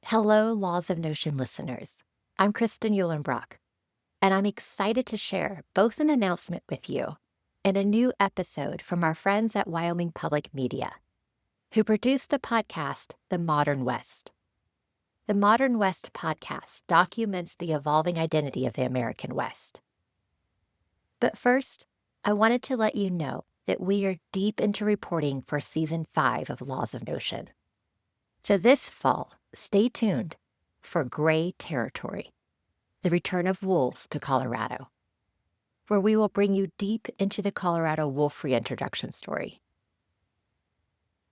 Hello, Laws of Notion listeners. I'm Kristen Eulenbrock, and I'm excited to share both an announcement with you and a new episode from our friends at Wyoming Public Media, who produced the podcast, The Modern West. The Modern West podcast documents the evolving identity of the American West. But first, I wanted to let you know that we are deep into reporting for Season 5 of Laws of Notion. So this fall, stay tuned for Gray Territory, the return of wolves to Colorado, where we will bring you deep into the Colorado wolf reintroduction story.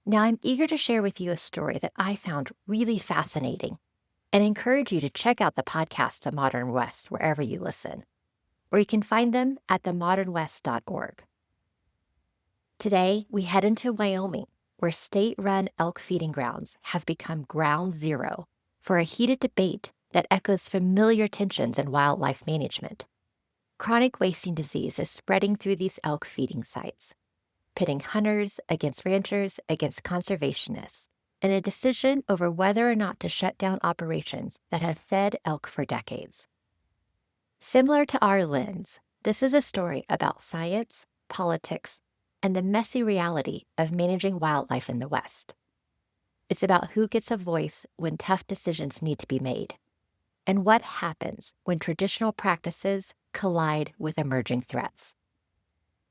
Now, I'm eager to share with you a story that I found really fascinating and encourage you to check out the podcast, The Modern West, wherever you listen, or you can find them at themodernwest.org. Today, we head into Wyoming, where state-run elk feeding grounds have become ground zero for a heated debate that echoes familiar tensions in wildlife management. Chronic wasting disease is spreading through these elk feeding sites, pitting hunters against ranchers against conservationists in a decision over whether or not to shut down operations that have fed elk for decades. Similar to our lens, this is a story about science, politics, and the messy reality of managing wildlife in the West. It's about who gets a voice when tough decisions need to be made, and what happens when traditional practices collide with emerging threats.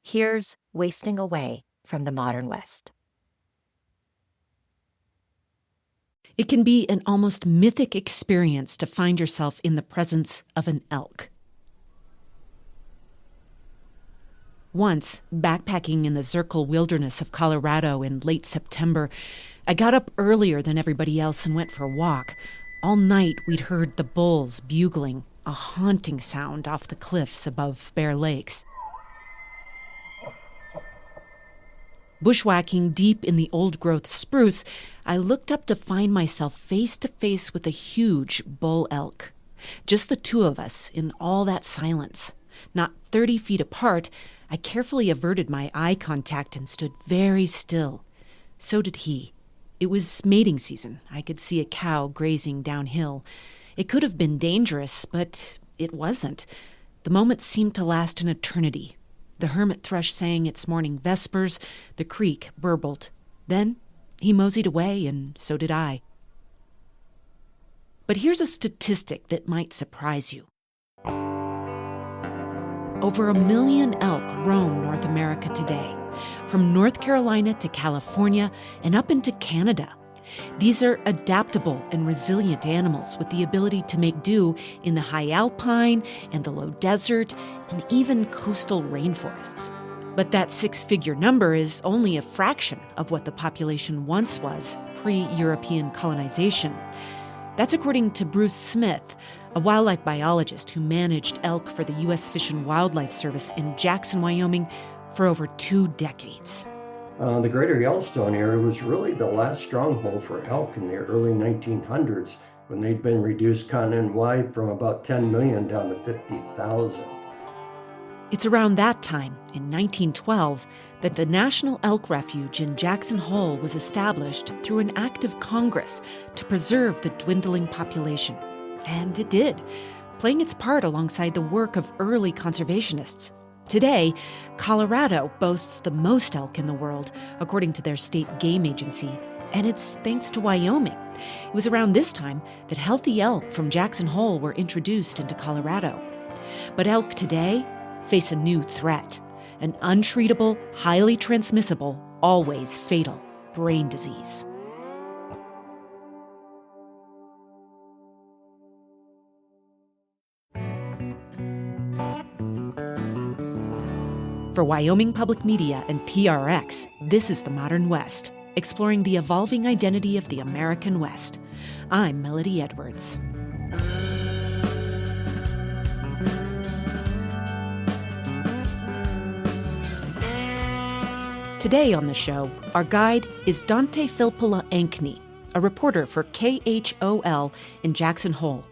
Here's Wasting Away from the Modern West. It can be an almost mythic experience to find yourself in the presence of an elk. Once, backpacking in the Zirkle Wilderness of Colorado in late September, I got up earlier than everybody else and went for a walk. All night we'd heard the bulls bugling, a haunting sound off the cliffs above Bear Lakes. Bushwhacking deep in the old-growth spruce, I looked up to find myself face to face with a huge bull elk. Just the two of us in all that silence. Not 30 feet apart, I carefully averted my eye contact and stood very still. So did he. It was mating season. I could see a cow grazing downhill. It could have been dangerous, but it wasn't. The moment seemed to last an eternity. The hermit thrush sang its morning vespers. The creek burbled. Then he moseyed away, and so did I. But here's a statistic that might surprise you. Over 1 million elk roam North America today, from North Carolina to California and up into Canada. These are adaptable and resilient animals with the ability to make do in the high alpine and the low desert and even coastal rainforests. But that 6-figure number is only a fraction of what the population once was pre-European colonization. That's according to Bruce Smith, a wildlife biologist who managed elk for the U.S. Fish and Wildlife Service in Jackson, Wyoming, for over 2 decades. The greater Yellowstone area was really the last stronghold for elk in the early 1900s, when they'd been reduced continent-wide from about 10 million down to 50,000. It's around that time, in 1912, that the National Elk Refuge in Jackson Hole was established through an act of Congress to preserve the dwindling population. And it did, playing its part alongside the work of early conservationists. Today, Colorado boasts the most elk in the world, according to their state game agency, and it's thanks to Wyoming. It was around this time that healthy elk from Jackson Hole were introduced into Colorado. But elk today face a new threat, an untreatable, highly transmissible, always fatal brain disease. For Wyoming Public Media and PRX, this is The Modern West, exploring the evolving identity of the American West. I'm Melody Edwards. Today on the show, our guide is Dante Filppula Ankney, a reporter for KHOL in Jackson Hole.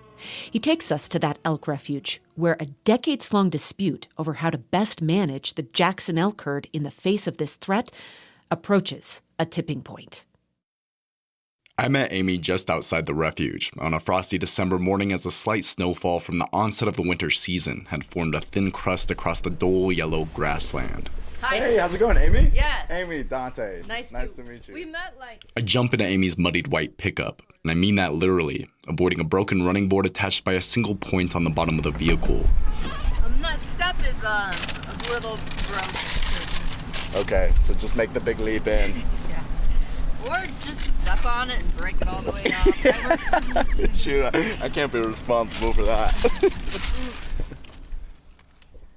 He takes us to that elk refuge, where a decades-long dispute over how to best manage the Jackson elk herd in the face of this threat approaches a tipping point. I met Amy just outside the refuge on a frosty December morning as a slight snowfall from the onset of the winter season had formed a thin crust across the dull yellow grassland. Hi. Hey, how's it going, Amy? Yes. Amy, Dante. Nice to meet you. We met I jump into Amy's muddied white pickup, and I mean that literally, avoiding a broken running board attached by a single point on the bottom of the vehicle. that step is a little broken. Okay, so just make the big leap in. Yeah. Or just step on it and break it all the way off. That works for me too. Shoot, I can't be responsible for that.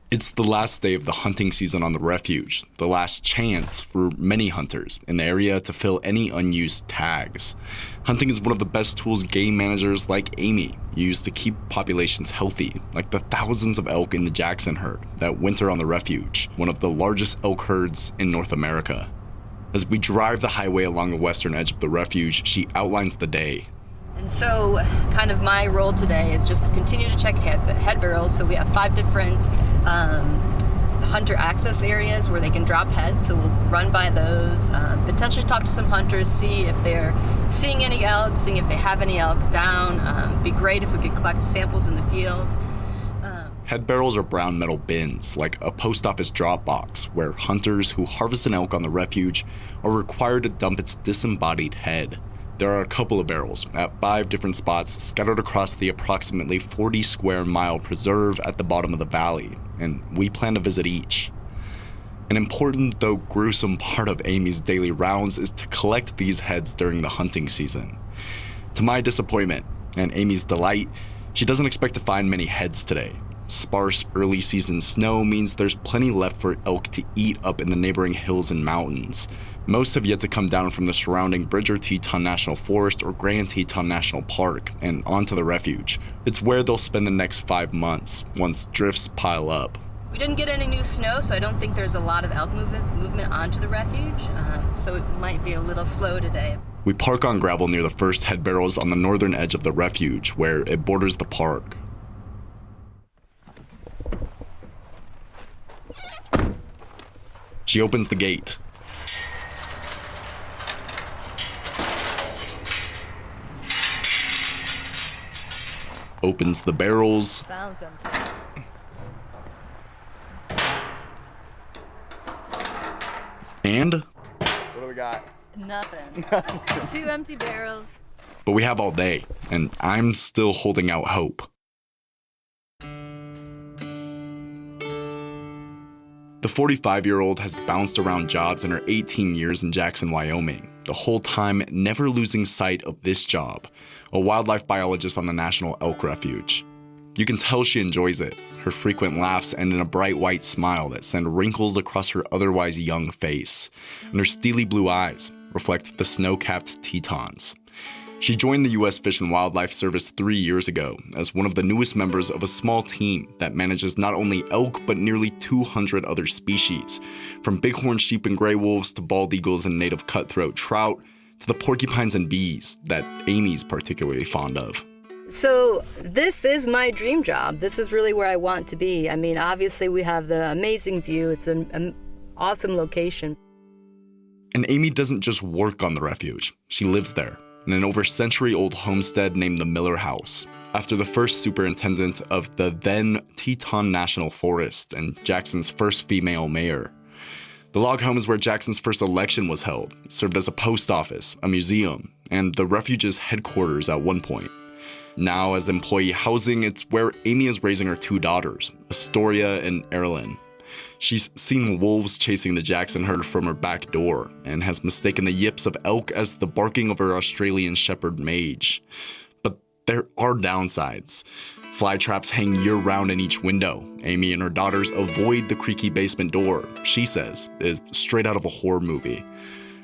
It's the last day of the hunting season on the refuge, the last chance for many hunters in the area to fill any unused tags. Hunting is one of the best tools game managers like Amy use to keep populations healthy, like the thousands of elk in the Jackson herd that winter on the refuge, one of the largest elk herds in North America. As we drive the highway along the western edge of the refuge, she outlines the day. And so kind of my role today is just continue to check head barrels. So we have 5 different hunter access areas where they can drop heads. So we'll run by those, potentially talk to some hunters, see if they're seeing any elk, seeing if they have any elk down. Be great if we could collect samples in the field. Head barrels are brown metal bins, like a post office drop box, where hunters who harvest an elk on the refuge are required to dump its disembodied head. There are a couple of barrels at 5 different spots scattered across the approximately 40 square mile preserve at the bottom of the valley, and we plan to visit each. An important, though gruesome, part of Amy's daily rounds is to collect these heads during the hunting season. To my disappointment, and Amy's delight, she doesn't expect to find many heads today. Sparse early season snow means there's plenty left for elk to eat up in the neighboring hills and mountains. Most have yet to come down from the surrounding Bridger-Teton National Forest or Grand Teton National Park and onto the refuge. It's where they'll spend the next 5 months, once drifts pile up. We didn't get any new snow, so I don't think there's a lot of elk movement onto the refuge, so it might be a little slow today. We park on gravel near the first head barrels on the northern edge of the refuge, where it borders the park. She opens the gate. Opens the barrels. Sounds empty. And? What do we got? Nothing. 2 empty barrels. But we have all day, and I'm still holding out hope. The 45-year-old has bounced around jobs in her 18 years in Jackson, Wyoming, the whole time never losing sight of this job, a wildlife biologist on the National Elk Refuge. You can tell she enjoys it. Her frequent laughs end in a bright white smile that send wrinkles across her otherwise young face, and her steely blue eyes reflect the snow-capped Tetons. She joined the U.S. Fish and Wildlife Service 3 years ago as one of the newest members of a small team that manages not only elk but nearly 200 other species, from bighorn sheep and gray wolves to bald eagles and native cutthroat trout to the porcupines and bees that Amy's particularly fond of. So this is my dream job. This is really where I want to be. I mean, obviously we have the amazing view. It's an awesome location. And Amy doesn't just work on the refuge. She lives there, in an over-century-old homestead named the Miller House, after the first superintendent of the then Teton National Forest and Jackson's first female mayor. The log home is where Jackson's first election was held. It served as a post office, a museum, and the refuge's headquarters at one point. Now, as employee housing, it's where Amy is raising her 2 daughters, Astoria and Erilyn. She's seen wolves chasing the Jackson herd from her back door and has mistaken the yips of elk as the barking of her Australian shepherd mage. But there are downsides. Fly traps hang year-round in each window. Amy and her daughters avoid the creaky basement door, she says, is straight out of a horror movie.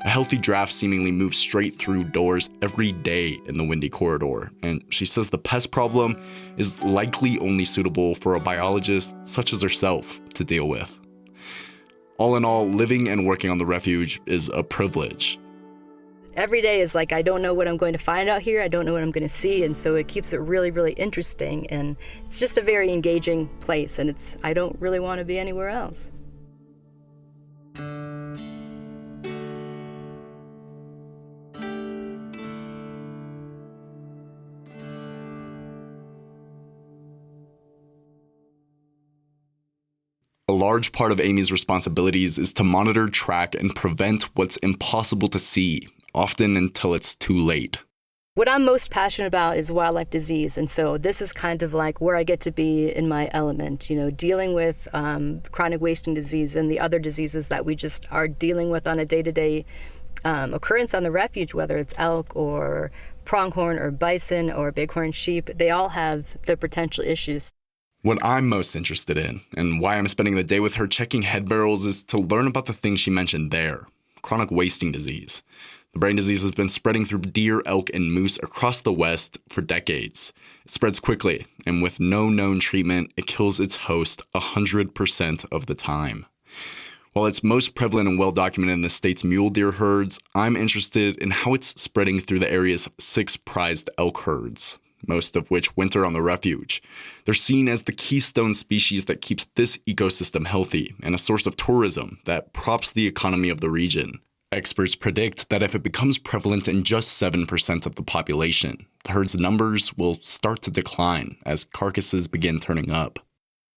A healthy draft seemingly moves straight through doors every day in the windy corridor, and she says the pest problem is likely only suitable for a biologist such as herself to deal with. All in all, living and working on the refuge is a privilege. Every day is like, I don't know what I'm going to find out here. I don't know what I'm going to see. And so it keeps it really, really interesting. And it's just a very engaging place. And I don't really want to be anywhere else. large part of Amy's responsibilities is to monitor, track, and prevent what's impossible to see, often until it's too late. What I'm most passionate about is wildlife disease, and so this is kind of like where I get to be in my element, dealing with chronic wasting disease and the other diseases that we just are dealing with on a day-to-day occurrence on the refuge, whether it's elk or pronghorn or bison or bighorn sheep. They all have their potential issues. What I'm most interested in, and why I'm spending the day with her checking head barrels, is to learn about the thing she mentioned there, chronic wasting disease. The brain disease has been spreading through deer, elk, and moose across the West for decades. It spreads quickly, and with no known treatment, it kills its host 100% of the time. While it's most prevalent and well documented in the state's mule deer herds, I'm interested in how it's spreading through the area's 6 prized elk herds, most of which winter on the refuge. They're seen as the keystone species that keeps this ecosystem healthy and a source of tourism that props the economy of the region. Experts predict that if it becomes prevalent in just 7% of the population, the herd's numbers will start to decline as carcasses begin turning up.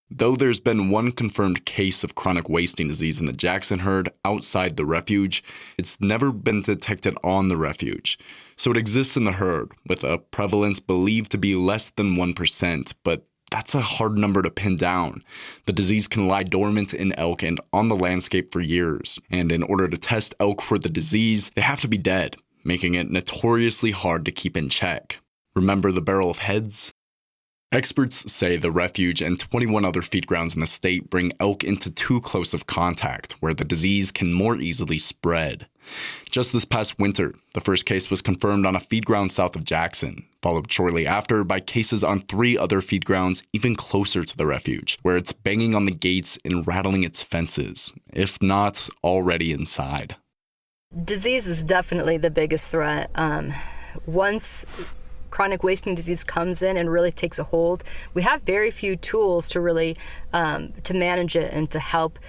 Though there's been one confirmed case of chronic wasting disease in the Jackson herd outside the refuge, it's never been detected on the refuge. So it exists in the herd, with a prevalence believed to be less than 1%, but that's a hard number to pin down. The disease can lie dormant in elk and on the landscape for years, and in order to test elk for the disease, they have to be dead, making it notoriously hard to keep in check. Remember the barrel of heads? Experts say the refuge and 21 other feed grounds in the state bring elk into too close of contact, where the disease can more easily spread. Just this past winter, the first case was confirmed on a feed ground south of Jackson, followed shortly after by cases on 3 other feed grounds even closer to the refuge, where it's banging on the gates and rattling its fences, if not already inside. Disease is definitely the biggest threat. Once chronic wasting disease comes in and really takes a hold, we have very few tools to really to manage it and to help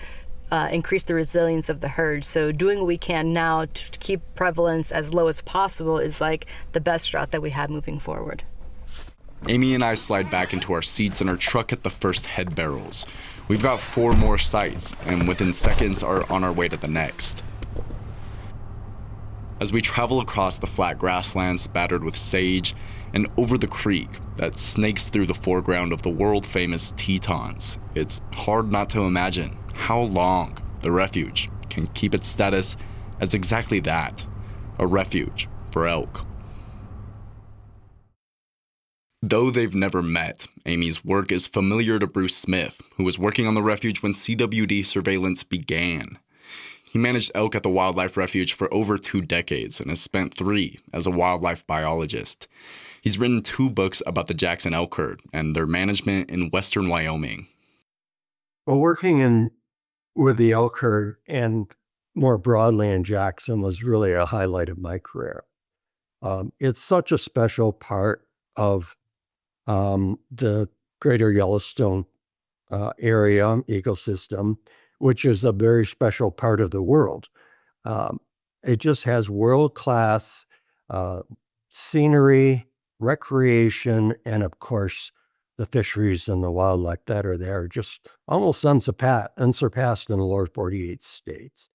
increase the resilience of the herd. So doing what we can now to keep prevalence as low as possible is like the best route that we have moving forward. Amy and I slide back into our seats in our truck at the first head barrels. We've got 4 more sites, and within seconds are on our way to the next. As we travel across the flat grasslands spattered with sage and over the creek that snakes through the foreground of the world-famous Tetons, it's hard not to imagine how long the refuge can keep its status as exactly that, a refuge for elk. Though they've never met, Amy's work is familiar to Bruce Smith, who was working on the refuge when CWD surveillance began. He managed elk at the wildlife refuge for over 2 decades and has spent 3 as a wildlife biologist. He's written 2 books about the Jackson elk herd and their management in western Wyoming. Well, working with the elk herd and more broadly in Jackson was really a highlight of my career. It's such a special part of the greater Yellowstone area ecosystem, which is a very special part of the world. It just has world-class scenery, recreation, and of course, the fisheries and the wildlife that are there, just almost unsurpassed in the lower 48 states.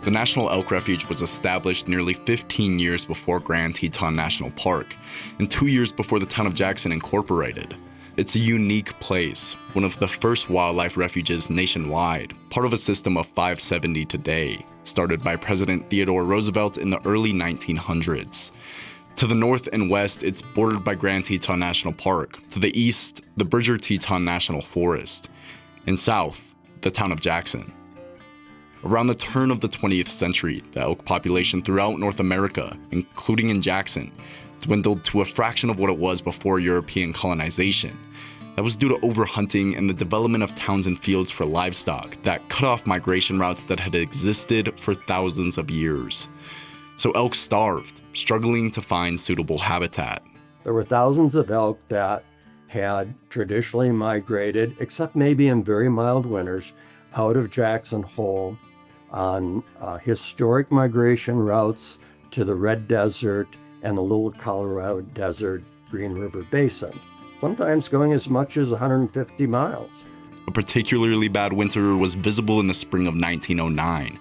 The National Elk Refuge was established nearly 15 years before Grand Teton National Park, and 2 years before the town of Jackson incorporated. It's a unique place, one of the first wildlife refuges nationwide, part of a system of 570 today, started by President Theodore Roosevelt in the early 1900s. To the north and west, it's bordered by Grand Teton National Park. To the east, the Bridger Teton National Forest. And south, the town of Jackson. Around the turn of the 20th century, the elk population throughout North America, including in Jackson, dwindled to a fraction of what it was before European colonization. That was due to overhunting and the development of towns and fields for livestock that cut off migration routes that had existed for thousands of years. So elk starved, struggling to find suitable habitat. There were thousands of elk that had traditionally migrated, except maybe in very mild winters, out of Jackson Hole on historic migration routes to the Red Desert and the Little Colorado Desert Green River Basin. sometimes going as much as 150 miles. A particularly bad winter was visible in the spring of 1909.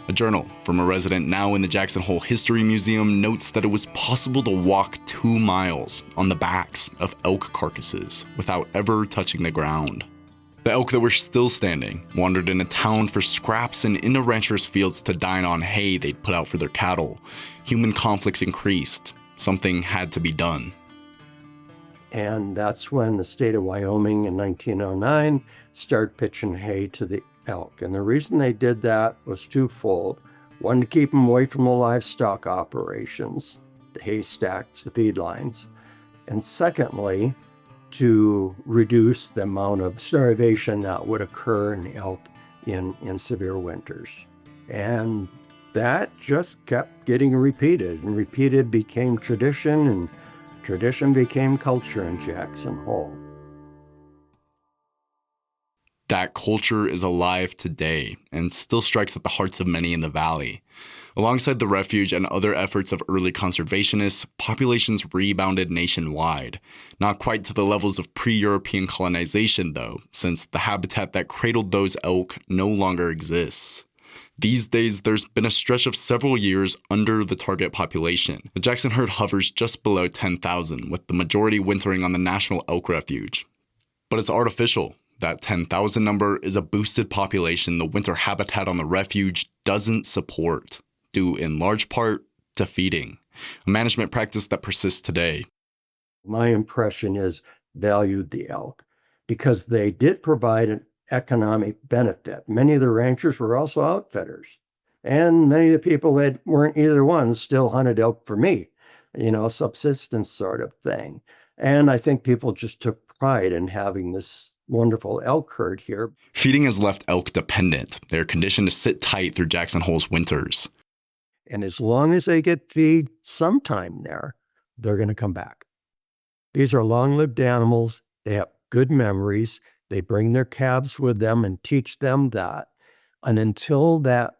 A journal from a resident now in the Jackson Hole History Museum notes that it was possible to walk 2 miles on the backs of elk carcasses without ever touching the ground. The elk that were still standing wandered into town for scraps and into ranchers' fields to dine on hay they'd put out for their cattle. Human conflicts increased. Something had to be done. And that's when the state of Wyoming in 1909 started pitching hay to the elk. And the reason they did that was twofold. One, to keep them away from the livestock operations, the haystacks, the feedlines. And secondly, to reduce the amount of starvation that would occur in the elk in severe winters. And that just kept getting repeated, and repeated became tradition, and tradition became culture in Jackson Hole. That culture is alive today and still strikes at the hearts of many in the valley. Alongside the refuge and other efforts of early conservationists, populations rebounded nationwide. Not quite to the levels of pre-European colonization, though, since the habitat that cradled those elk no longer exists. These days, there's been a stretch of several years under the target population. The Jackson herd hovers just below 10,000, with the majority wintering on the National Elk Refuge. But it's artificial. That 10,000 number is a boosted population the winter habitat on the refuge doesn't support, due in large part to feeding, a management practice that persists today. My impression is valued the elk because they did provide an economic benefit. Many of the ranchers were also outfitters, and many of the people that weren't either one still hunted elk for meat, subsistence sort of thing. And I think people just took pride in having this wonderful elk herd here. Feeding has left elk dependent. They're conditioned to sit tight through Jackson Hole's winters. And as long as they get feed sometime there, they're going to come back. These are long-lived animals. They have good memories. They bring their calves with them and teach them that. And until that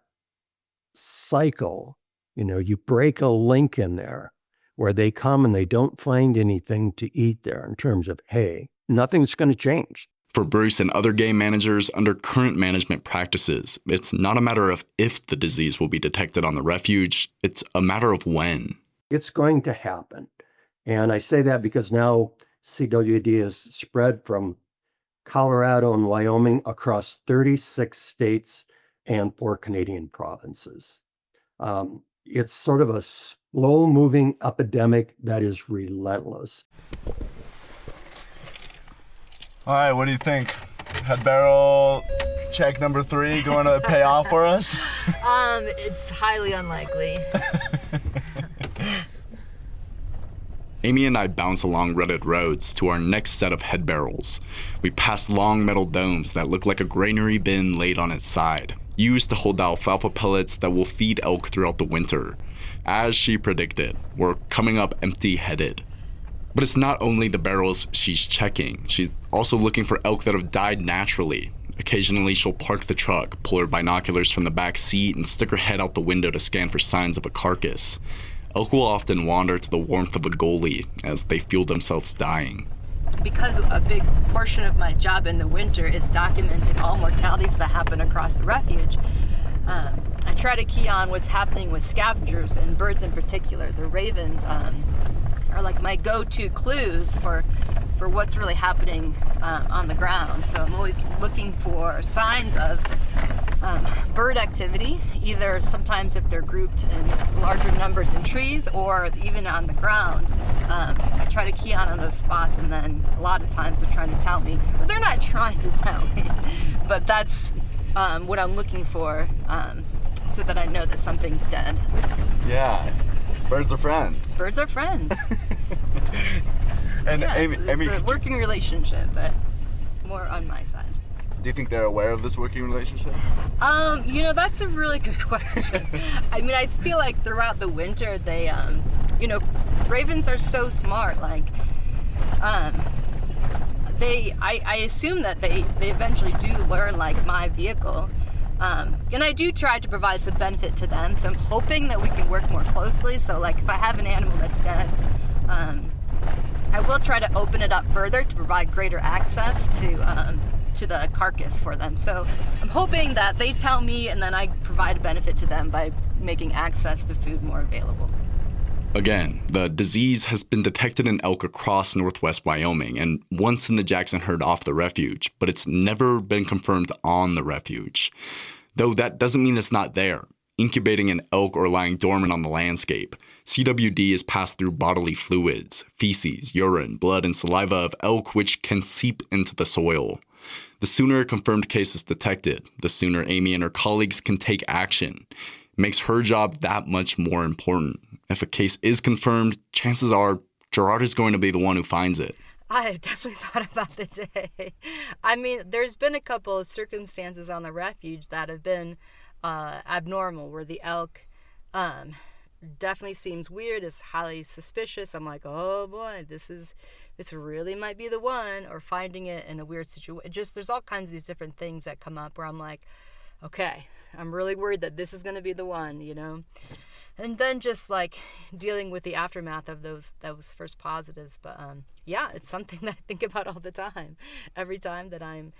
cycle, you break a link in there where they come and they don't find anything to eat there in terms of hay, nothing's going to change. For Bruce and other game managers, under current management practices, it's not a matter of if the disease will be detected on the refuge, it's a matter of when. It's going to happen. And I say that because now CWD is spread from Colorado and Wyoming across 36 states and 4 Canadian provinces. It's sort of a slow-moving epidemic that is relentless. All right, what do you think? Head barrel check number 3 going to pay off for us? It's highly unlikely. Amy and I bounce along rutted roads to our next set of head barrels. We pass long metal domes that look like a granary bin laid on its side, used to hold the alfalfa pellets that will feed elk throughout the winter. As she predicted, we're coming up empty-headed. But it's not only the barrels she's checking. She's also looking for elk that have died naturally. Occasionally, she'll park the truck, pull her binoculars from the back seat, and stick her head out the window to scan for signs of a carcass. Elk will often wander to the warmth of a goalie as they feel themselves dying. Because a big portion of my job in the winter is documenting all mortalities that happen across the refuge, I try to key on what's happening with scavengers and birds in particular. The ravens are like my go-to clues for what's really happening on the ground. So I'm always looking for signs of bird activity, either sometimes if they're grouped in larger numbers in trees or even on the ground. I try to key on those spots, and then a lot of times they're trying to tell me, or they're not trying to tell me, but that's what I'm looking for so that I know that something's dead. Yeah, birds are friends. Birds are friends. And yeah, Amy, it's a working relationship, but more on my side. do you think they're aware of this working relationship? That's a really good question. I mean, I feel like throughout the winter, they, ravens are so smart. Like, I assume that they eventually do learn, like, my vehicle. And I do try to provide some benefit to them, so I'm hoping that we can work more closely. So, like, if I have an animal that's dead, I will try to open it up further to provide greater access to the carcass for them. So I'm hoping that they tell me and then I provide a benefit to them by making access to food more available. Again, the disease has been detected in elk across northwest Wyoming and once in the Jackson herd off the refuge, but it's never been confirmed on the refuge. Though that doesn't mean it's not there, incubating an elk or lying dormant on the landscape. CWD is passed through bodily fluids, feces, urine, blood, and saliva of elk, which can seep into the soil. The sooner a confirmed case is detected, the sooner Amy and her colleagues can take action. It makes her job that much more important. If a case is confirmed, chances are Gerard is going to be the one who finds it. I definitely thought about the day. I mean, there's been a couple of circumstances on the refuge that have been abnormal, where the elk definitely seems weird, is highly suspicious. I'm like, oh boy, this really might be the one, or finding it in a weird situation. Just there's all kinds of these different things that come up where I'm like, okay, I'm really worried that this is going to be the one, you know. And then just like dealing with the aftermath of those first positives. But yeah, it's something that I think about all the time. Every time that I'm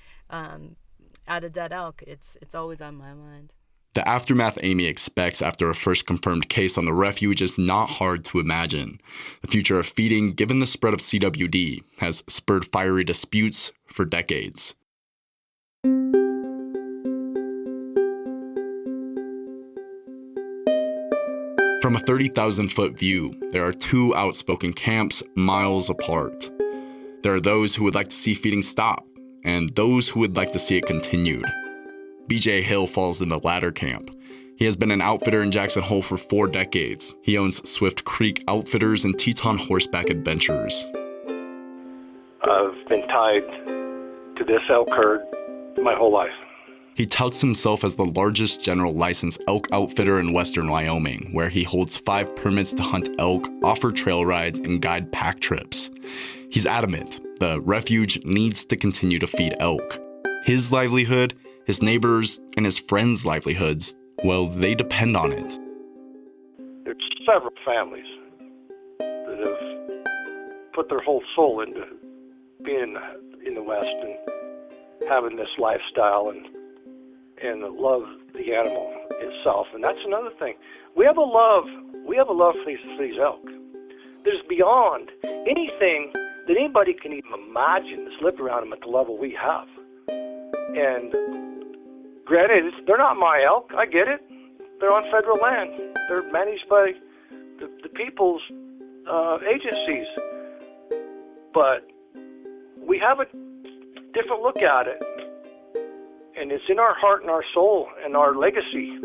at a dead elk, it's always on my mind. The aftermath Amy expects after a first confirmed case on the refuge is not hard to imagine. The future of feeding, given the spread of CWD, has spurred fiery disputes for decades. From a 30,000-foot view, there are two outspoken camps miles apart. There are those who would like to see feeding stop, and those who would like to see it continued. BJ Hill falls in the latter camp. He has been an outfitter in Jackson Hole for 4 decades. He owns Swift Creek Outfitters and Teton Horseback Adventures. I've been tied to this elk herd my whole life. He touts himself as the largest general licensed elk outfitter in western Wyoming, where he holds 5 permits to hunt elk, offer trail rides, and guide pack trips. He's adamant the refuge needs to continue to feed elk. His livelihood, his neighbors, and his friends' livelihoods, well, they depend on it. There's several families that have put their whole soul into being in the West and having this lifestyle and love the animal itself. And that's another thing. We have a love for these elk. There's beyond anything that anybody can even imagine that's lived around them at the level we have. And granted, they're not my elk. I get it. They're on federal land. They're managed by the people's agencies. But we have a different look at it. And it's in our heart and our soul and our legacy.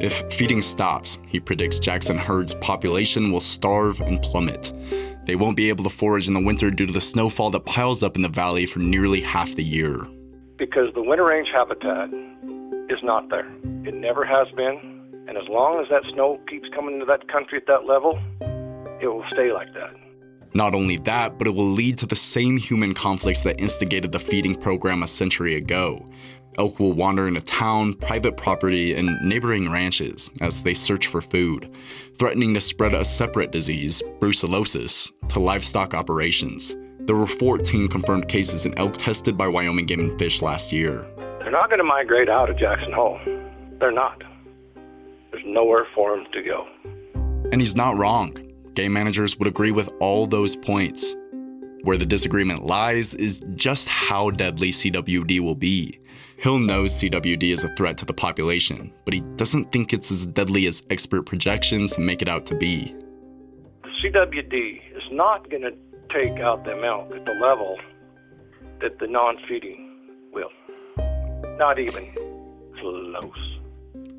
If feeding stops, he predicts Jackson herd's population will starve and plummet. They won't be able to forage in the winter due to the snowfall that piles up in the valley for nearly half the year. Because the winter range habitat is not there. It never has been. And as long as that snow keeps coming into that country at that level, it will stay like that. Not only that, but it will lead to the same human conflicts that instigated the feeding program a century ago. Elk will wander into town, private property, and neighboring ranches as they search for food, threatening to spread a separate disease, brucellosis, to livestock operations. There were 14 confirmed cases in elk tested by Wyoming Game and Fish last year. They're not going to migrate out of Jackson Hole. They're not. There's nowhere for them to go. And he's not wrong. Game managers would agree with all those points. Where the disagreement lies is just how deadly CWD will be. Hill knows CWD is a threat to the population, but he doesn't think it's as deadly as expert projections make it out to be. CWD is not going to take out them elk at the level that the non-feeding will. Not even close.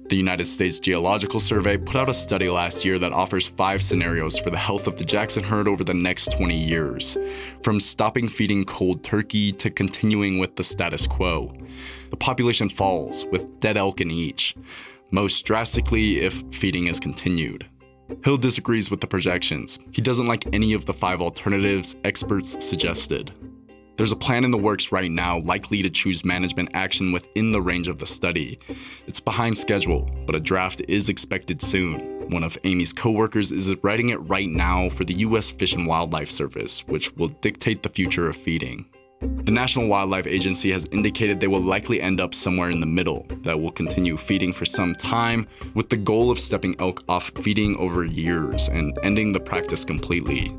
The United States Geological Survey put out a study last year that offers 5 scenarios for the health of the Jackson herd over the next 20 years, from stopping feeding cold turkey to continuing with the status quo. The population falls, with dead elk in each, most drastically if feeding is continued. Hill disagrees with the projections. He doesn't like any of the 5 alternatives experts suggested. There's a plan in the works right now likely to choose management action within the range of the study. It's behind schedule, but a draft is expected soon. One of Amy's coworkers is writing it right now for the U.S. Fish and Wildlife Service, which will dictate the future of feeding. The National Wildlife Agency has indicated they will likely end up somewhere in the middle, that will continue feeding for some time, with the goal of stepping elk off feeding over years and ending the practice completely.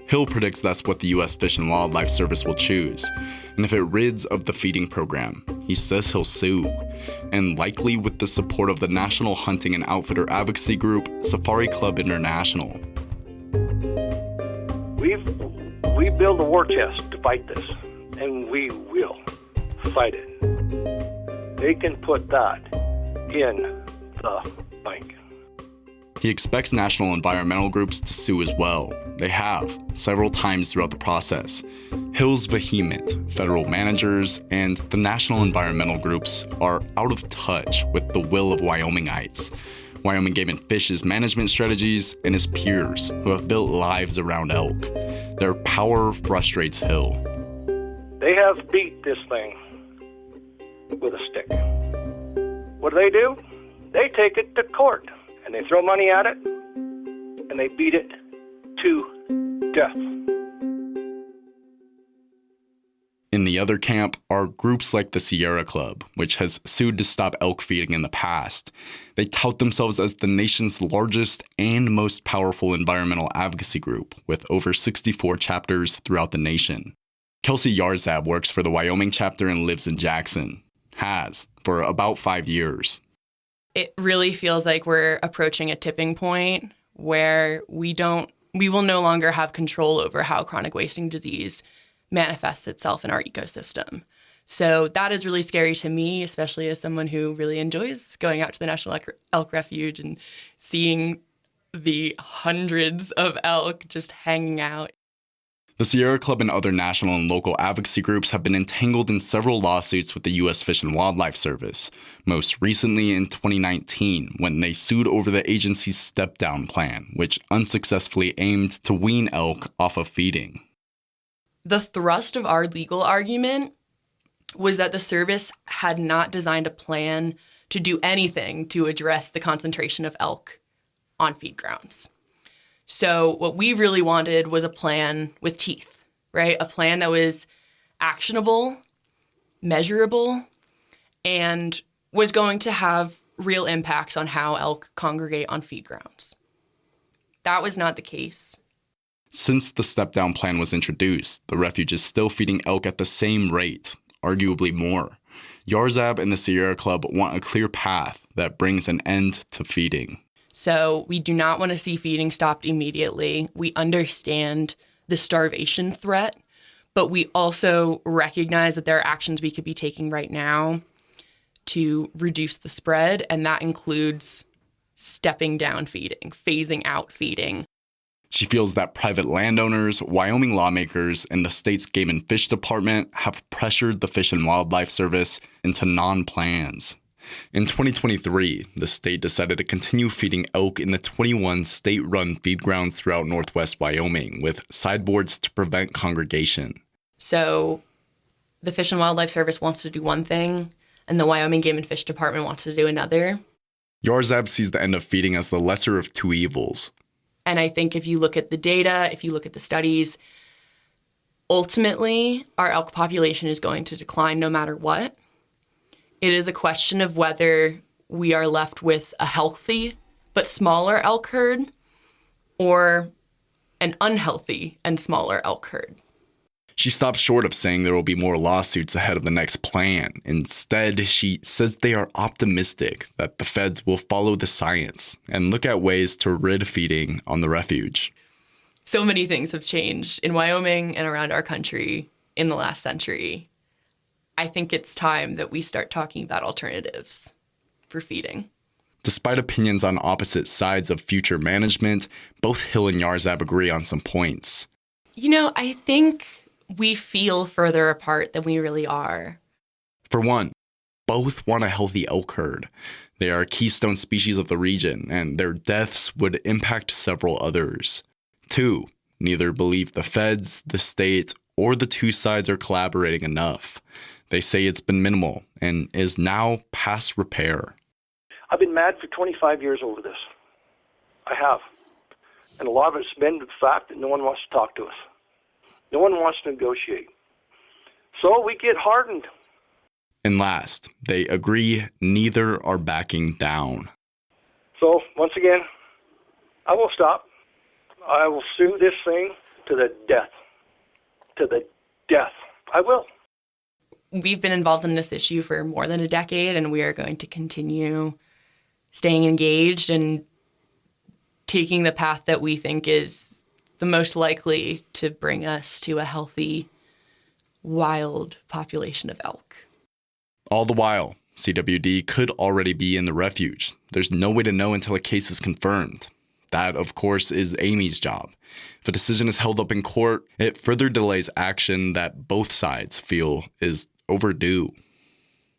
Hill predicts that's what the U.S. Fish and Wildlife Service will choose, and if it rids of the feeding program, he says he'll sue, and likely with the support of the national hunting and outfitter advocacy group, Safari Club International. We build a war chest to fight this, and we will fight it. They can put that in the bank. He expects national environmental groups to sue as well. They have, several times throughout the process. Hill's vehement, federal managers, and the national environmental groups are out of touch with the will of Wyomingites, Wyoming Game and Fish's management strategies, and his peers who have built lives around elk. Their power frustrates Hill. They have beat this thing with a stick. What do? They take it to court, and they throw money at it, and they beat it to death. In the other camp are groups like the Sierra Club, which has sued to stop elk feeding in the past. They tout themselves as the nation's largest and most powerful environmental advocacy group, with over 64 chapters throughout the nation. Kelsey Yarzab works for the Wyoming chapter and lives in Jackson. Has for about 5 years. It really feels like we're approaching a tipping point where we will no longer have control over how chronic wasting disease manifests itself in our ecosystem. So that is really scary to me, especially as someone who really enjoys going out to the National Elk Refuge and seeing the hundreds of elk just hanging out. The Sierra Club and other national and local advocacy groups have been entangled in several lawsuits with the U.S. Fish and Wildlife Service, most recently in 2019 when they sued over the agency's step-down plan, which unsuccessfully aimed to wean elk off of feeding. The thrust of our legal argument was that the service had not designed a plan to do anything to address the concentration of elk on feed grounds. So what we really wanted was a plan with teeth, right? A plan that was actionable, measurable, and was going to have real impacts on how elk congregate on feed grounds. That was not the case. Since the step-down plan was introduced, the refuge is still feeding elk at the same rate, arguably more. Yarzab and the Sierra Club want a clear path that brings an end to feeding. So we do not want to see feeding stopped immediately. We understand the starvation threat, but we also recognize that there are actions we could be taking right now to reduce the spread, and that includes stepping down feeding, phasing out feeding. She feels that private landowners, Wyoming lawmakers, and the state's Game and Fish Department have pressured the Fish and Wildlife Service into non-plans. In 2023, the state decided to continue feeding elk in the 21 state-run feed grounds throughout northwest Wyoming with sideboards to prevent congregation. So the Fish and Wildlife Service wants to do one thing, and the Wyoming Game and Fish Department wants to do another. Yarzab sees the end of feeding as the lesser of two evils. And I think if you look at the data, if you look at the studies, ultimately, our elk population is going to decline no matter what. It is a question of whether we are left with a healthy but smaller elk herd or an unhealthy and smaller elk herd. She stops short of saying there will be more lawsuits ahead of the next plan. Instead, she says they are optimistic that the feds will follow the science and look at ways to rid feeding on the refuge. So many things have changed in Wyoming and around our country in the last century. I think it's time that we start talking about alternatives for feeding. Despite opinions on opposite sides of future management, both Hill and Yarzab agree on some points. You know, I think we feel further apart than we really are. For one, both want a healthy elk herd. They are a keystone species of the region, and their deaths would impact several others. Two, neither believe the feds, the state, or the two sides are collaborating enough. They say it's been minimal and is now past repair. I've been mad for 25 years over this. I have. And a lot of it's been the fact that no one wants to talk to us. No one wants to negotiate. So we get hardened. And last, they agree neither are backing down. So once again, I will stop. I will sue this thing to the death. To the death. I will. We've been involved in this issue for more than a decade, and we are going to continue staying engaged and taking the path that we think is the most likely to bring us to a healthy, wild population of elk. All the while, CWD could already be in the refuge. There's no way to know until a case is confirmed. That, of course, is Amy's job. If a decision is held up in court, it further delays action that both sides feel is overdue.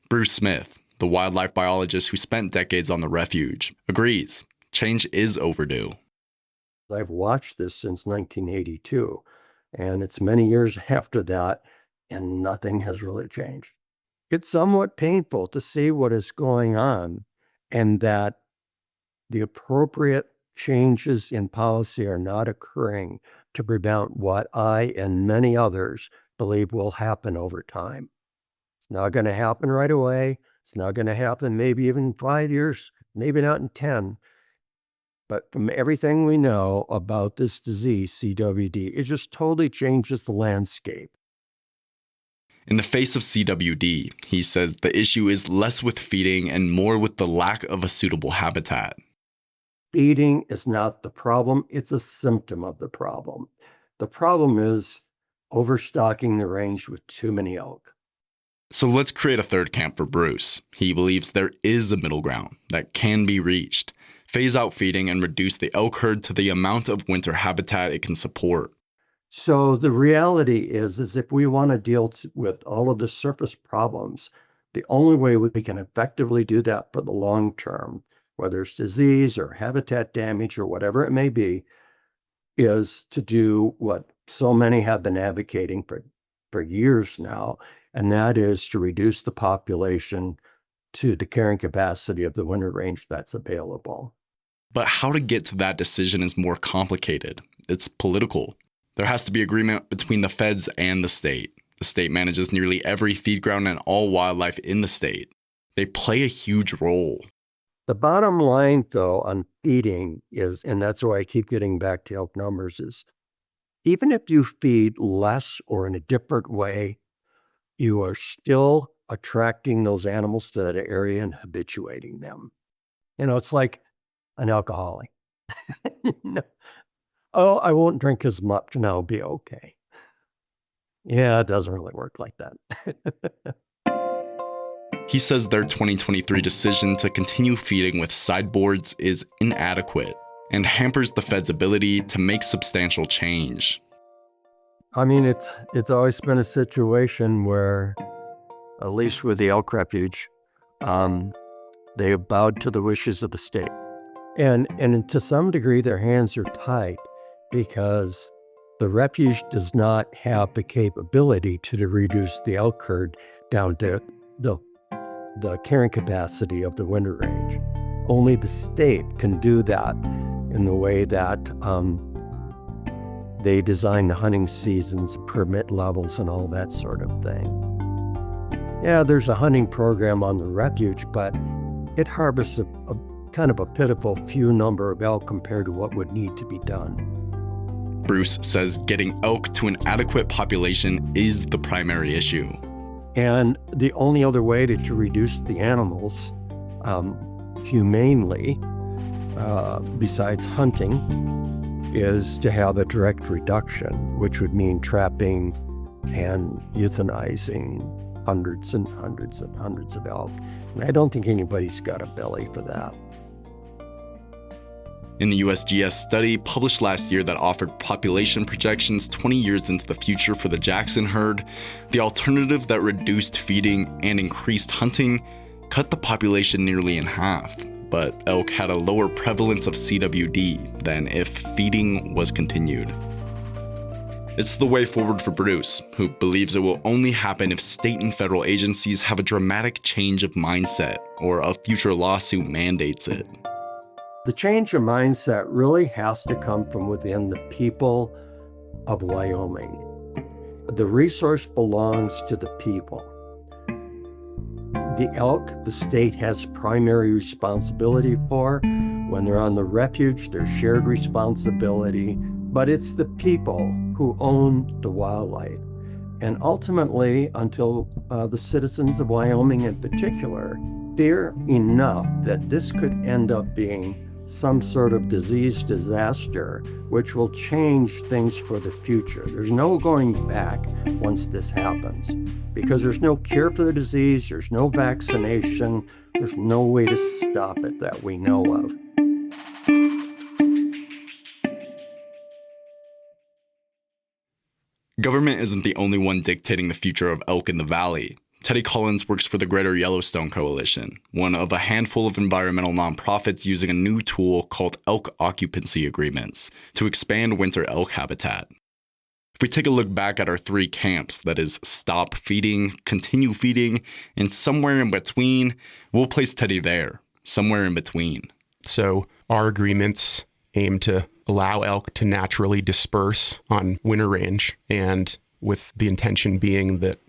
Bruce Smith, the wildlife biologist who spent decades on the refuge, agrees change is overdue. I've watched this since 1982, and it's many years after that, and nothing has really changed. It's somewhat painful to see what is going on and that the appropriate changes in policy are not occurring to prevent what I and many others believe will happen over time. It's not going to happen right away. It's not going to happen maybe even in 5 years, maybe not in 10. But from everything we know about this disease, CWD, it just totally changes the landscape. In the face of CWD, he says the issue is less with feeding and more with the lack of a suitable habitat. Feeding is not the problem, it's a symptom of the problem. The problem is overstocking the range with too many elk. So let's create a third camp for Bruce. He believes there is a middle ground that can be reached. Phase out feeding and reduce the elk herd to the amount of winter habitat it can support. So the reality is if we want to deal with all of the surface problems, the only way we can effectively do that for the long term, whether it's disease or habitat damage or whatever it may be, is to do what so many have been advocating for years now, and that is to reduce the population to the carrying capacity of the winter range that's available. But how to get to that decision is more complicated. It's political. There has to be agreement between the feds and the state. The state manages nearly every feed ground and all wildlife in the state. They play a huge role. The bottom line, though, on feeding is, and that's why I keep getting back to elk numbers, is even if you feed less or in a different way, you are still attracting those animals to that area and habituating them. It's like an alcoholic. No. Oh, I won't drink as much and I'll be okay. Yeah, it doesn't really work like that. He says their 2023 decision to continue feeding with sideboards is inadequate and hampers the Fed's ability to make substantial change. I mean, it's always been a situation where, at least with the Elk Refuge, they have bowed to the wishes of the state. And to some degree, their hands are tied because the refuge does not have the capability to reduce the elk herd down to the carrying capacity of the winter range. Only the state can do that in the way that they design the hunting seasons, permit levels, and all that sort of thing. Yeah, there's a hunting program on the refuge, but it harvests a kind of a pitiful few number of elk compared to what would need to be done. Bruce says getting elk to an adequate population is the primary issue. And the only other way to reduce the animals humanely, besides hunting, is to have a direct reduction, which would mean trapping and euthanizing hundreds and hundreds and hundreds of elk. And I don't think anybody's got a belly for that. In the USGS study published last year that offered population projections 20 years into the future for the Jackson herd, the alternative that reduced feeding and increased hunting cut the population nearly in half, but elk had a lower prevalence of CWD than if feeding was continued. It's the way forward for Bruce, who believes it will only happen if state and federal agencies have a dramatic change of mindset or a future lawsuit mandates it. The change of mindset really has to come from within the people of Wyoming. The resource belongs to the people. The elk, the state has primary responsibility for. When they're on the refuge, there's shared responsibility, but it's the people who own the wildlife. And ultimately, until the citizens of Wyoming in particular fear enough that this could end up being some sort of disease disaster, which will change things for the future. There's no going back once this happens, because there's no cure for the disease, there's no vaccination, there's no way to stop it that we know of. Government isn't the only one dictating the future of elk in the valley. Teddy Collins works for the Greater Yellowstone Coalition, one of a handful of environmental nonprofits using a new tool called elk occupancy agreements to expand winter elk habitat. If we take a look back at our 3 camps, that is stop feeding, continue feeding, and somewhere in between, we'll place Teddy there, somewhere in between. So our agreements aim to allow elk to naturally disperse on winter range, and with the intention being that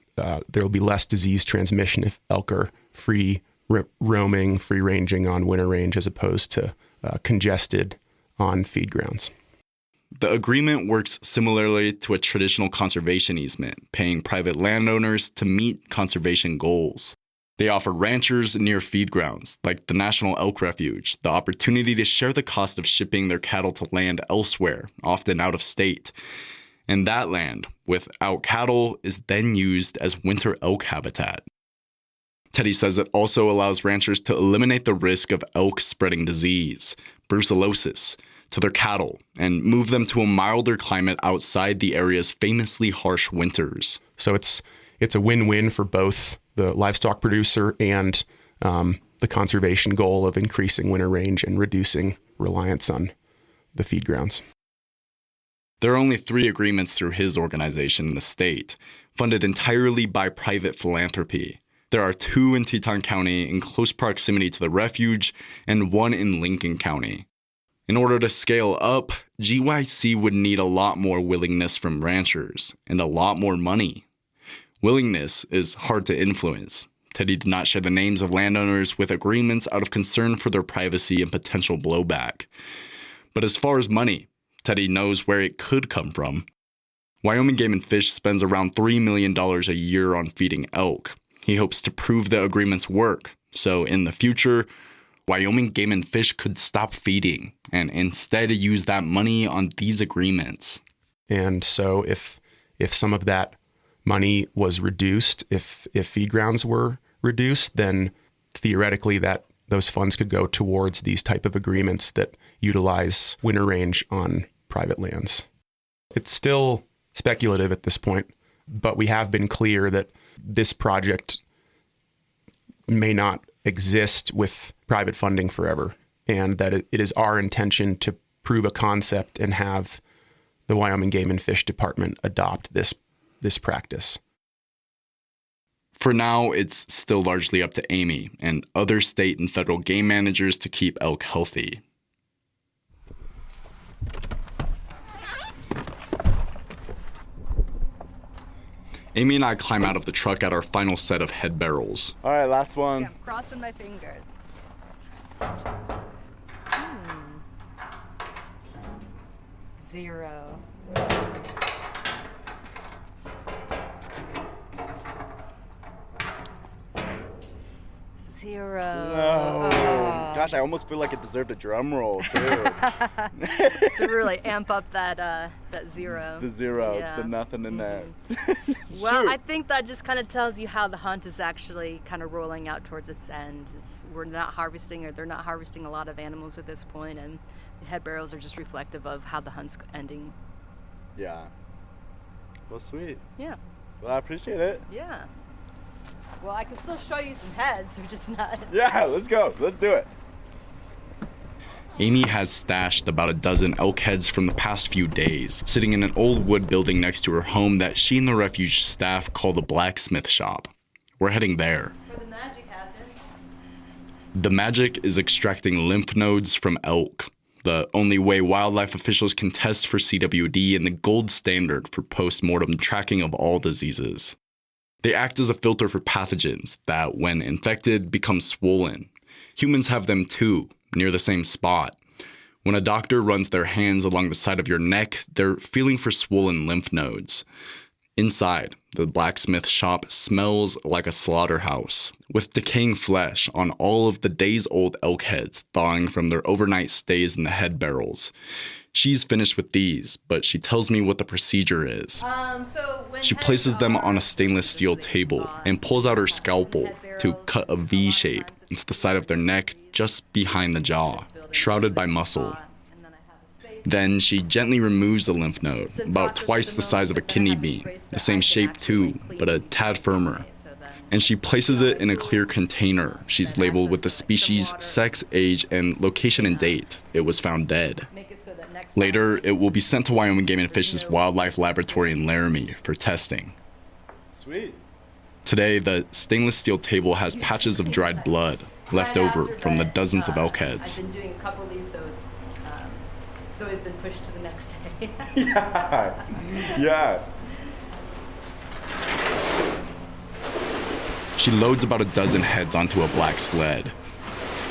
there will be less disease transmission if elk are free roaming, free ranging on winter range as opposed to congested on feed grounds. The agreement works similarly to a traditional conservation easement, paying private landowners to meet conservation goals. They offer ranchers near feed grounds, like the National Elk Refuge, the opportunity to share the cost of shipping their cattle to land elsewhere, often out of state. And that land, without cattle, is then used as winter elk habitat. Teddy says it also allows ranchers to eliminate the risk of elk spreading disease, brucellosis, to their cattle and move them to a milder climate outside the area's famously harsh winters. So it's a win-win for both the livestock producer and the conservation goal of increasing winter range and reducing reliance on the feed grounds. There are only 3 agreements through his organization in the state, funded entirely by private philanthropy. There are 2 in Teton County in close proximity to the refuge and 1 in Lincoln County. In order to scale up, GYC would need a lot more willingness from ranchers and a lot more money. Willingness is hard to influence. Teddy did not share the names of landowners with agreements out of concern for their privacy and potential blowback. But as far as money, Teddy knows where it could come from. Wyoming Game and Fish spends around $3 million a year on feeding elk. He hopes to prove the agreements work, so in the future, Wyoming Game and Fish could stop feeding and instead use that money on these agreements. And so if some of that money was reduced, if feed grounds were reduced, then theoretically those funds could go towards these type of agreements that utilize winter range on private lands. It's still speculative at this point, but we have been clear that this project may not exist with private funding forever, and that it is our intention to prove a concept and have the Wyoming Game and Fish Department adopt this practice. For now, it's still largely up to Amy and other state and federal game managers to keep elk healthy. Amy and I climb out of the truck at our final set of head barrels. All right, last one. Yeah, I'm crossing my fingers. 0. No. Gosh, I almost feel like it deserved a drum roll too. To really amp up that 0. The 0, Yeah. the nothing in there. Well, Shoot. I think that just kind of tells you how the hunt is actually kind of rolling out towards its end. They're not harvesting a lot of animals at this point, and the head barrels are just reflective of how the hunt's ending. Yeah. Well, sweet. Yeah. Well, I appreciate it. Yeah. Well, I can still show you some heads. They're just not. Yeah, let's go. Let's do it. Amy has stashed about a dozen elk heads from the past few days, sitting in an old wood building next to her home that she and the refuge staff call the blacksmith shop. We're heading there. Where the magic happens. The magic is extracting lymph nodes from elk, the only way wildlife officials can test for CWD and the gold standard for post-mortem tracking of all diseases. They act as a filter for pathogens that, when infected, become swollen. Humans have them too, near the same spot. When a doctor runs their hands along the side of your neck, they're feeling for swollen lymph nodes. Inside, the blacksmith shop smells like a slaughterhouse, with decaying flesh on all of the days-old elk heads thawing from their overnight stays in the head barrels. She's finished with these, but she tells me what the procedure is. She places them on a stainless steel table and pulls out her scalpel to cut a V shape into the side of their neck just behind the jaw, shrouded by muscle. Then she gently removes the lymph node, about twice the size of a kidney bean, the same shape too, but a tad firmer. And she places it in a clear container she's labeled with the species, sex, age, and location and date it was found dead. Later, it will be sent to Wyoming Game and Fish's Wildlife Laboratory in Laramie for testing. Sweet. Today, the stainless steel table has patches of dried blood left over from the dozens of elk heads. I've been doing a couple of these, so it's always been pushed to the next day. Yeah. She loads about a dozen heads onto a black sled,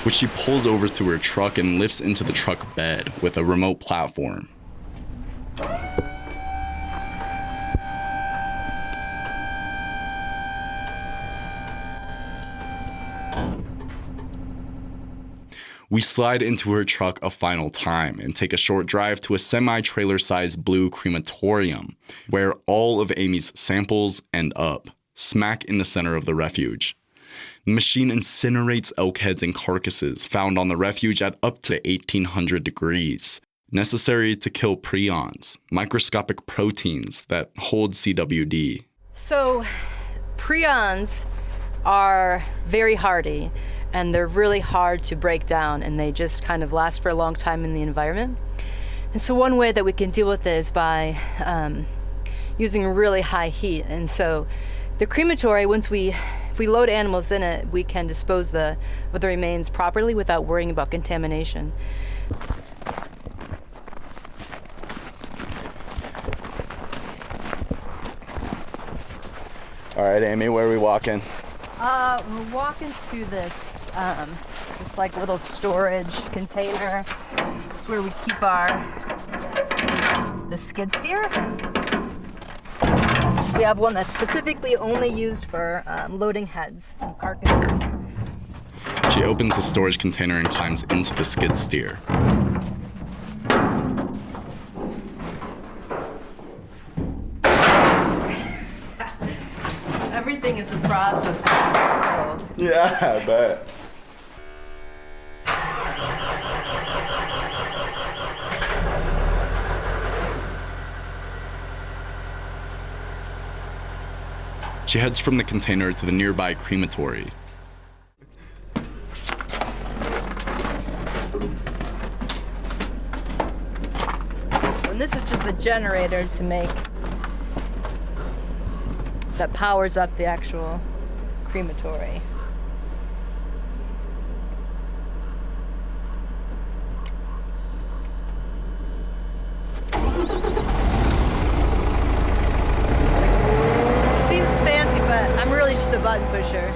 which she pulls over to her truck and lifts into the truck bed with a remote platform. We slide into her truck a final time and take a short drive to a semi-trailer-sized blue crematorium, where all of Amy's samples end up, smack in the center of the refuge. The machine incinerates elk heads and carcasses found on the refuge at up to 1800 degrees, necessary to kill prions, microscopic proteins that hold CWD. So, prions are very hardy, and they're really hard to break down, and they just kind of last for a long time in the environment. And so one way that we can deal with it is by using really high heat. And so the crematory, if we load animals in it, we can dispose of the remains properly without worrying about contamination. All right, Amy, where are we walking? We're walking to this just like little storage container. It's where we keep the skid steer. We have one that's specifically only used for loading heads and carcasses. She opens the storage container and climbs into the skid steer. Everything is a process once it gets cold. Yeah, I bet. She heads from the container to the nearby crematory. And this is just the generator to make that powers up the actual crematory. Seems fancy, but I'm really just a button pusher.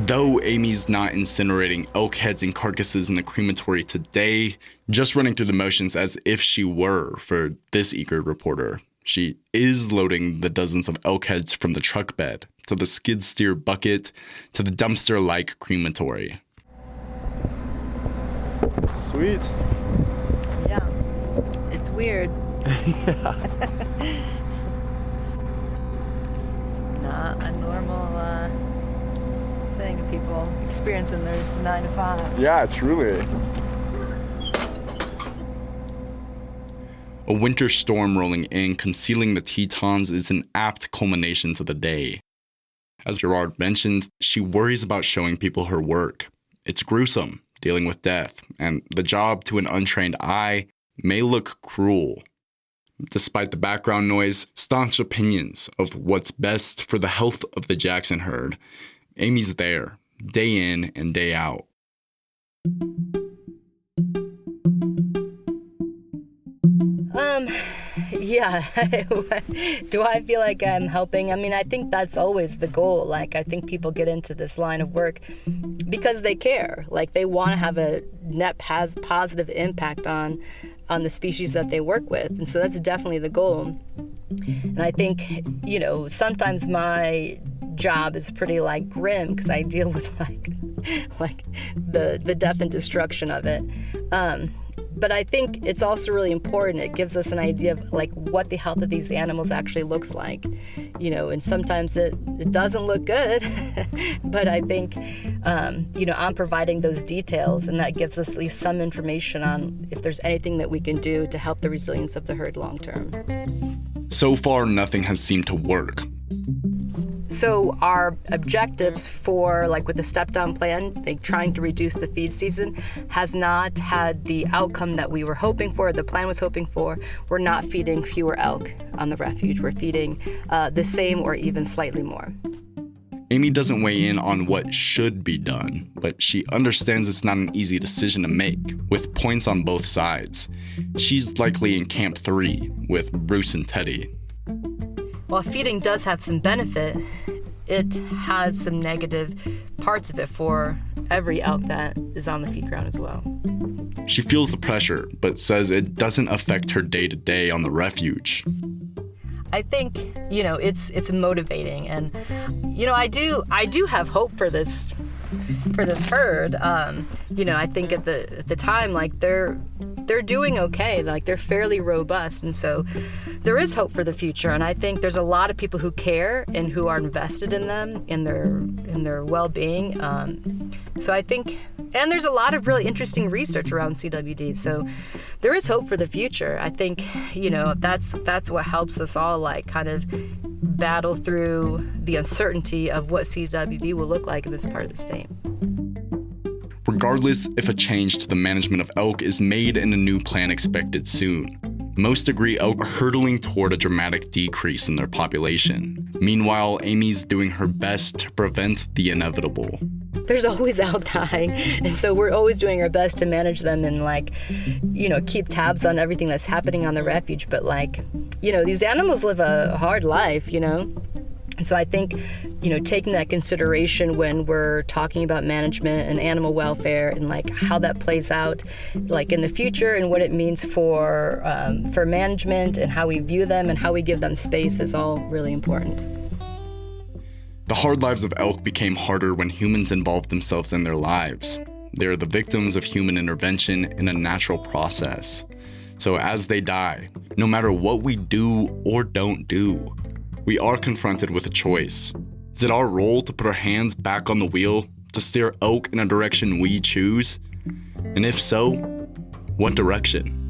Though Amy's not incinerating elk heads and carcasses in the crematory today, just running through the motions as if she were for this eager reporter, she is loading the dozens of elk heads from the truck bed to the skid steer bucket to the dumpster-like crematory. Sweet. Yeah, it's weird. Not a normal thing people experience in their 9 to 5. Yeah, truly. A winter storm rolling in, concealing the Tetons, is an apt culmination to the day. As Gerard mentioned, she worries about showing people her work. It's gruesome, dealing with death, and the job to an untrained eye may look cruel. Despite the background noise, staunch opinions of what's best for the health of the Jackson herd, Amy's there, day in and day out. Yeah. Do I feel like I'm helping? I mean, I think that's always the goal. Like, I think people get into this line of work because they care. Like, they want to have a net positive impact on the species that they work with. And so that's definitely the goal. And I think, you know, sometimes my job is pretty like grim because I deal with like the death and destruction of it. But I think it's also really important. It gives us an idea of like what the health of these animals actually looks like, you know, and sometimes it doesn't look good, but I think, you know, I'm providing those details, and that gives us at least some information on if there's anything that we can do to help the resilience of the herd long term. So far, nothing has seemed to work. So our objectives for, like with the step-down plan, like trying to reduce the feed season, has not had the outcome that we were hoping for, the plan was hoping for. We're not feeding fewer elk on the refuge. We're feeding the same or even slightly more. Amy doesn't weigh in on what should be done, but she understands it's not an easy decision to make, with points on both sides. She's likely in Camp 3 with Bruce and Teddy. While feeding does have some benefit, it has some negative parts of it for every elk that is on the feed ground as well. She feels the pressure, but says it doesn't affect her day-to-day on the refuge. I think, you know, it's motivating, and you know, I do have hope for this herd. You know, I think at the time, like they're doing okay, like they're fairly robust, and so there is hope for the future. And I think there's a lot of people who care and who are invested in them, in their well-being. So I think, and there's a lot of really interesting research around CWD. So there is hope for the future. I think, you know, that's what helps us all like kind of battle through the uncertainty of what CWD will look like in this part of the state. Regardless if a change to the management of elk is made and a new plan expected soon, most agree elk are hurtling toward a dramatic decrease in their population. Meanwhile, Amy's doing her best to prevent the inevitable. There's always elk dying, and so we're always doing our best to manage them and, like, you know, keep tabs on everything that's happening on the refuge. But, like, you know, these animals live a hard life, you know? And so I think, you know, taking that consideration when we're talking about management and animal welfare and like how that plays out like in the future and what it means for management and how we view them and how we give them space is all really important. The hard lives of elk became harder when humans involved themselves in their lives. They're the victims of human intervention in a natural process. So as they die, no matter what we do or don't do, we are confronted with a choice. Is it our role to put our hands back on the wheel to steer elk in a direction we choose? And if so, what direction?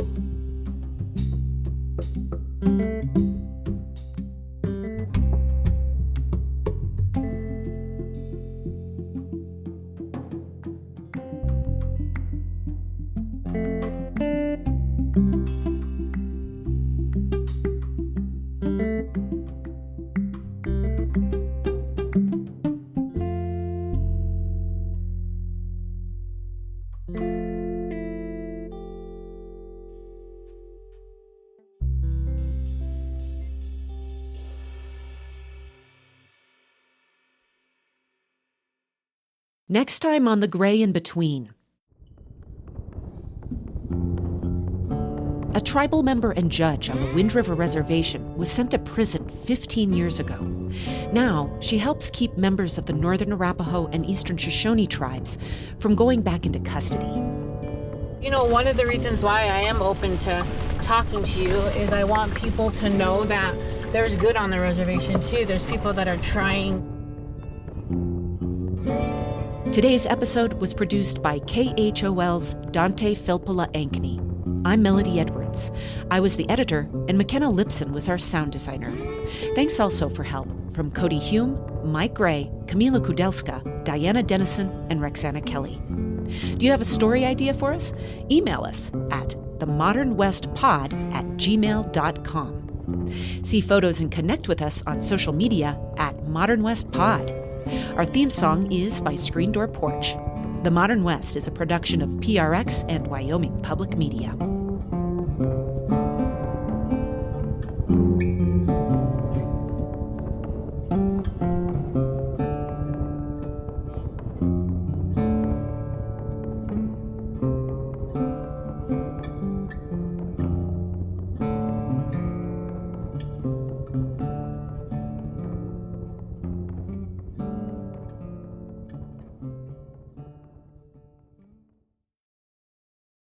Next time on The Gray in Between. A tribal member and judge on the Wind River Reservation was sent to prison 15 years ago. Now, she helps keep members of the Northern Arapaho and Eastern Shoshone tribes from going back into custody. You know, one of the reasons why I am open to talking to you is I want people to know that there's good on the reservation too. There's people that are trying. Today's episode was produced by KHOL's Dante Filppula Ankney. I'm Melody Edwards. I was the editor, and McKenna Lipson was our sound designer. Thanks also for help from Cody Hume, Mike Gray, Camila Kudelska, Diana Dennison, and Rexana Kelly. Do you have a story idea for us? Email us at themodernwestpod@gmail.com. See photos and connect with us on social media at Modern West Pod. Our theme song is by Screen Door Porch. The Modern West is a production of PRX and Wyoming Public Media.